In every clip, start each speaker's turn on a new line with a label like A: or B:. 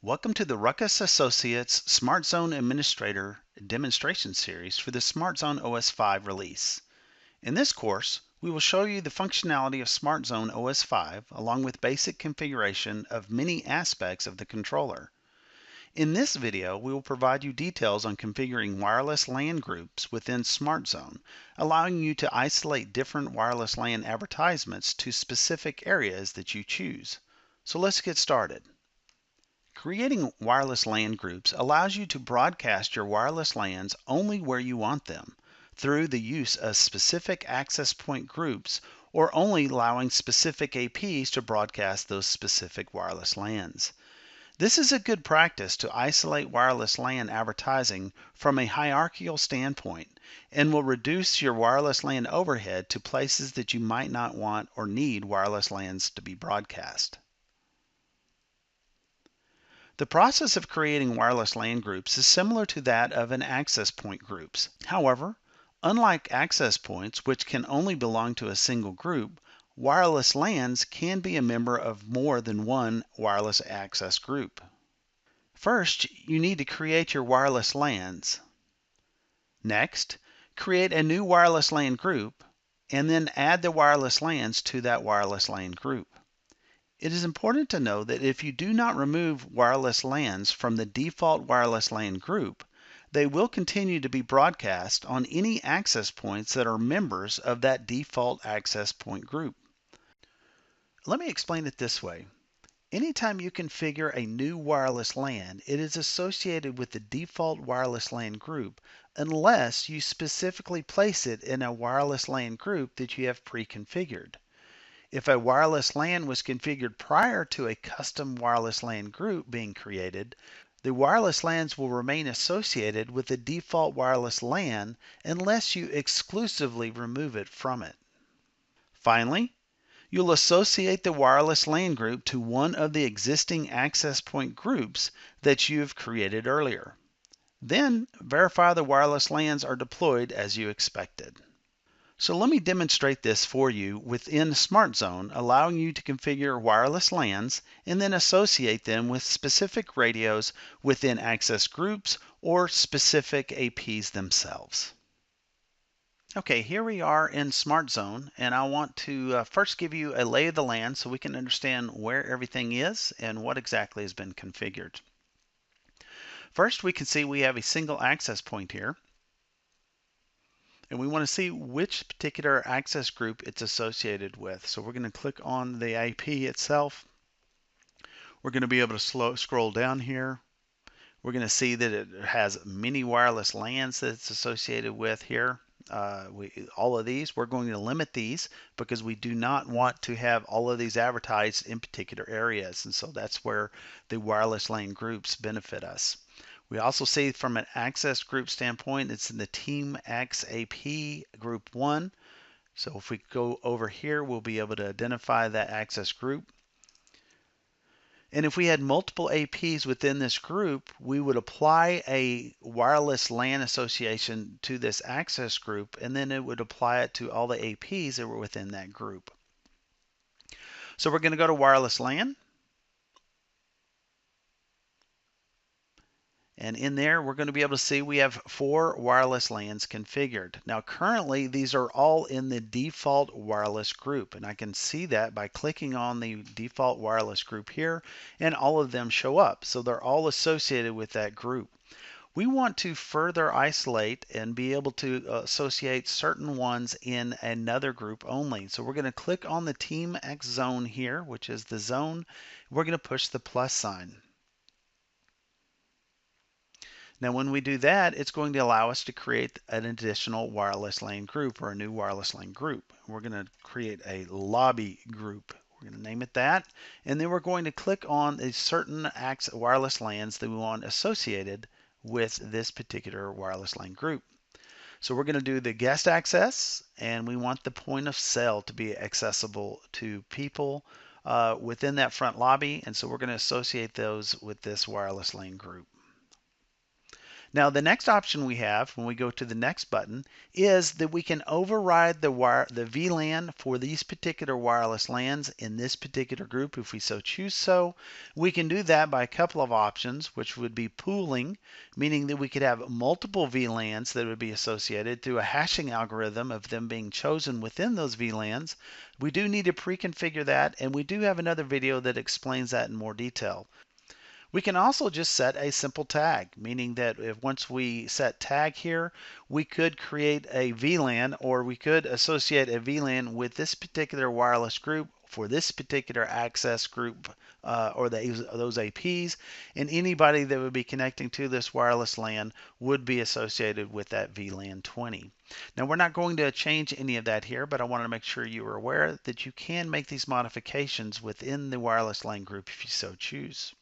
A: Welcome to the Ruckus Associates SmartZone Administrator demonstration series for the SmartZone OS 5 release. In this course, we will show you the functionality of SmartZone OS 5 along with basic configuration of many aspects of the controller. In this video, we will provide you details on configuring wireless LAN groups within SmartZone, allowing you to isolate different wireless LAN advertisements to specific areas that you choose. So let's get started. Creating wireless LAN groups allows you to broadcast your wireless LANs only where you want them through the use of specific access point groups or only allowing specific APs to broadcast those specific wireless LANs. This is a good practice to isolate wireless LAN advertising from a hierarchical standpoint and will reduce your wireless LAN overhead to places that you might not want or need wireless LANs to be broadcast. The process of creating wireless LAN groups is similar to that of an access point groups. However, unlike access points, which can only belong to a single group, wireless LANs can be a member of more than one wireless access group. First, you need to create your wireless LANs. Next, create a new wireless LAN group, and then add the wireless LANs to that wireless LAN group. It is important to know that if you do not remove wireless LANs from the default wireless LAN group, they will continue to be broadcast on any access points that are members of that default access point group. Let me explain it this way. Anytime you configure a new wireless LAN, it is associated with the default wireless LAN group unless you specifically place it in a wireless LAN group that you have pre-configured. If a wireless LAN was configured prior to a custom wireless LAN group being created, the wireless LANs will remain associated with the default wireless LAN unless you exclusively remove it from it. Finally, you'll associate the wireless LAN group to one of the existing access point groups that you have created earlier. Then, verify the wireless LANs are deployed as you expected. So let me demonstrate this for you within SmartZone, allowing you to configure wireless LANs and then associate them with specific radios within access groups or specific APs themselves. Okay, here we are in SmartZone, and I want to first give you a lay of the land so we can understand where everything is and what exactly has been configured. First, we can see we have a single access point here. And we want to see which particular access group it's associated with. So we're going to click on the IP itself. We're going to be able to scroll down here. We're going to see that it has many wireless LANs that it's associated with here. All of these, we're going to limit these because we do not want to have all of these advertised in particular areas. And so that's where the wireless LAN groups benefit us. We also see from an access group standpoint, it's in the Team XAP Group 1. So if we go over here, we'll be able to identify that access group. And if we had multiple APs within this group, we would apply a wireless LAN association to this access group, and then it would apply it to all the APs that were within that group. So we're going to go to wireless LAN. And in there, we're going to be able to see we have 4 wireless LANs configured. Now, currently, these are all in the default wireless group. And I can see that by clicking on the default wireless group here, and all of them show up. So they're all associated with that group. We want to further isolate and be able to associate certain ones in another group only. So we're going to click on the Team X zone here, which is the zone. We're going to push the plus sign. Now when we do that, it's going to allow us to create an additional wireless LAN group or a new wireless LAN group. We're going to create a lobby group. We're going to name it that. And then we're going to click on a certain wireless LANs that we want associated with this particular wireless LAN group. So we're going to do the guest access, and we want the point of sale to be accessible to people within that front lobby. And so we're going to associate those with this wireless LAN group. Now, the next option we have when we go to the next button is that we can override the VLAN for these particular wireless LANs in this particular group if we so choose so. We can do that by a couple of options, which would be pooling, meaning that we could have multiple VLANs that would be associated through a hashing algorithm of them being chosen within those VLANs. We do need to pre-configure that, and we do have another video that explains that in more detail. We can also just set a simple tag, meaning that if once we set tag here, we could create a VLAN, or we could associate a VLAN with this particular wireless group for this particular access group or those APs, and anybody that would be connecting to this wireless LAN would be associated with that VLAN 20. Now, we're not going to change any of that here, but I want to make sure you are aware that you can make these modifications within the wireless LAN group if you so choose.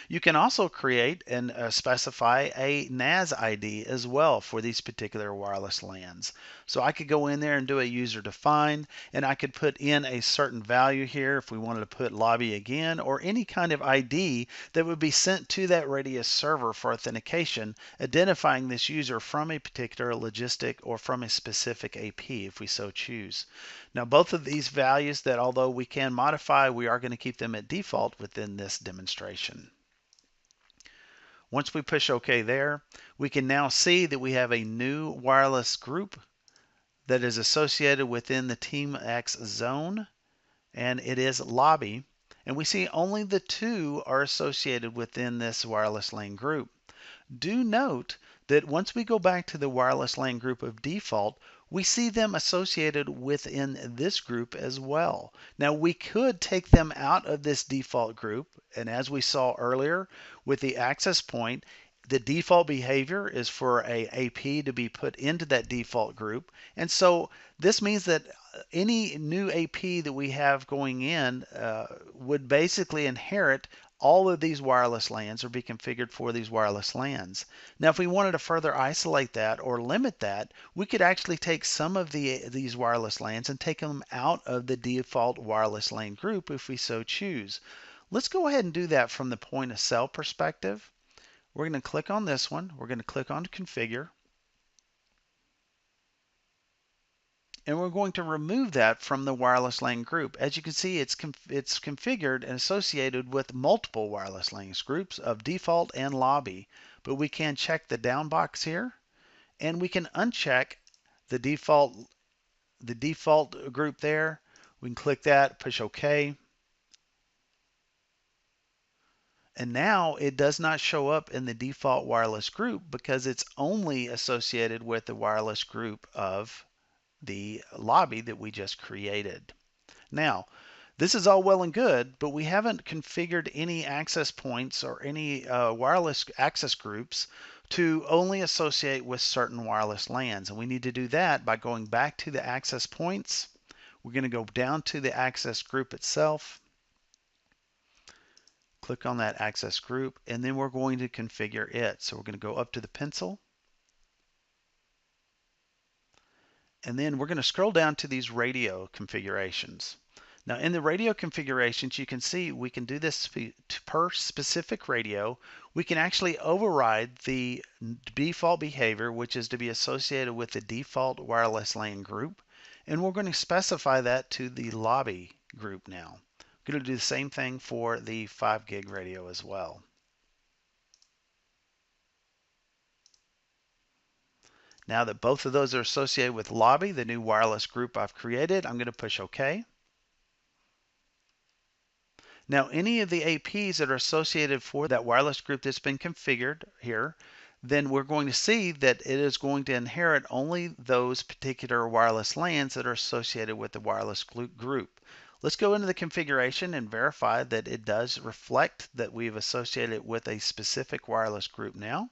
A: You can also create and specify a NAS ID as well for these particular wireless LANs. So I could go in there and do a user define, and I could put in a certain value here if we wanted to put lobby again, or any kind of ID that would be sent to that Radius server for authentication, identifying this user from a particular logistic or from a specific AP if we so choose. Now, both of these values that although we can modify, we are going to keep them at default within this demonstration. Once we push OK there, we can now see that we have a new wireless group that is associated within the Team X zone, and it is lobby. And we see only the two are associated within this wireless LAN group. Do note that once we go back to the wireless LAN group of default, we see them associated within this group as well. Now, we could take them out of this default group, and as we saw earlier with the access point, the default behavior is for a AP to be put into that default group. And so this means that any new AP that we have going in would basically inherit all of these wireless LANs or be configured for these wireless LANs. Now, if we wanted to further isolate that or limit that, we could actually take some of these wireless LANs and take them out of the default wireless LAN group if we so choose. Let's go ahead and do that from the point of sale perspective. We're going to click on this one. We're going to click on configure. And we're going to remove that from the wireless LAN group. As you can see, it's configured and associated with multiple wireless LAN groups of default and lobby. But we can check the down box here, and we can uncheck the default group there. We can click that, push OK. And now it does not show up in the default wireless group because it's only associated with the wireless group of the lobby that we just created. Now, this is all well and good, but we haven't configured any access points or any wireless access groups to only associate with certain wireless LANs. And we need to do that by going back to the access points. We're going to go down to the access group itself. Click on that access group, and then we're going to configure it. So we're going to go up to the pencil. And then we're going to scroll down to these radio configurations. Now, in the radio configurations, you can see we can do this per specific radio. We can actually override the default behavior, which is to be associated with the default wireless LAN group. And we're going to specify that to the lobby group now. We're going to do the same thing for the 5 gig radio as well. Now that both of those are associated with lobby, the new wireless group I've created, I'm going to push OK. Now, any of the APs that are associated for that wireless group that's been configured here, then we're going to see that it is going to inherit only those particular wireless LANs that are associated with the wireless group. Let's go into the configuration and verify that it does reflect that we've associated it with a specific wireless group now.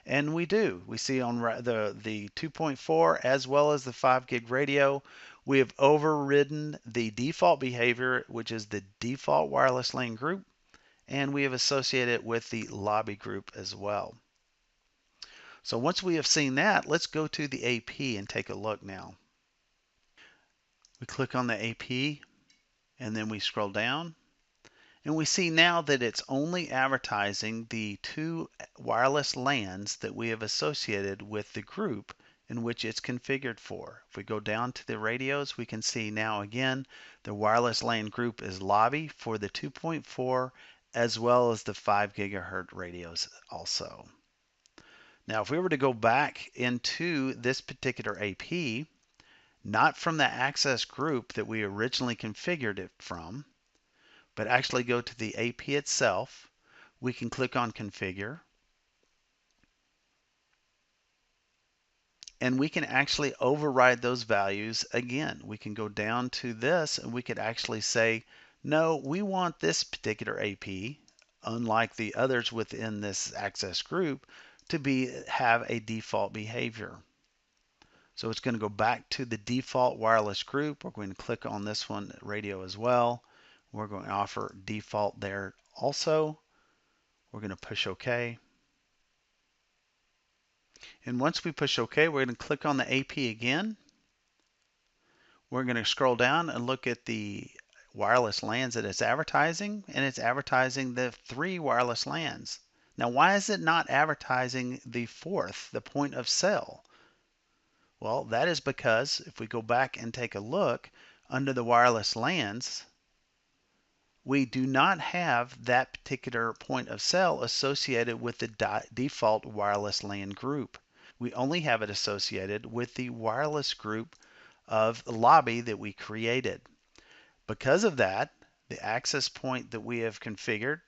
A: And we do. We see on the 2.4 as well as the 5 gig radio, we have overridden the default behavior, which is the default wireless LAN group, and we have associated it with the lobby group as well. So once we have seen that, let's go to the AP and take a look now. We click on the AP, and then we scroll down, And we see now that it's only advertising the two wireless LANs that we have associated with the group in which it's configured for. If we go down to the radios, we can see now again the wireless LAN group is lobby for the 2.4 as well as the 5 gigahertz radios also. Now if we were to go back into this particular AP, not from the access group that we originally configured it from, but actually go to the AP itself, we can click on Configure, and we can actually override those values again. We can go down to this and we could actually say, no, we want this particular AP, unlike the others within this access group, to have a default behavior. So it's going to go back to the default wireless group. We're going to click on this one, radio as well. We're going to offer default there also. We're going to push OK. And once we push OK, we're going to click on the AP again. We're going to scroll down and look at the wireless LANs that it's advertising, and it's advertising the 3 wireless LANs. Now, why is it not advertising the 4th, the point of sale? Well, that is because if we go back and take a look under the wireless LANs, we do not have that particular point of sale associated with the default wireless LAN group. We only have it associated with the wireless group of the lobby that we created. Because of that, the access point that we have configured,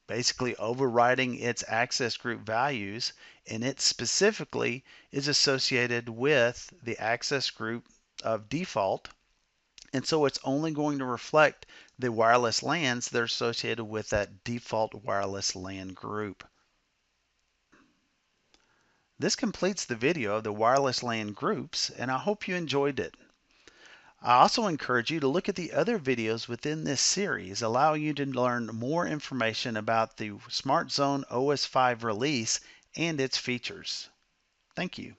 A: basically overriding its access group values, and it specifically is associated with the access group of default. And so it's only going to reflect the wireless LANs that are associated with that default wireless LAN group. This completes the video of the wireless LAN groups, and I hope you enjoyed it. I also encourage you to look at the other videos within this series, allowing you to learn more information about the SmartZone OS 5 release and its features. Thank you.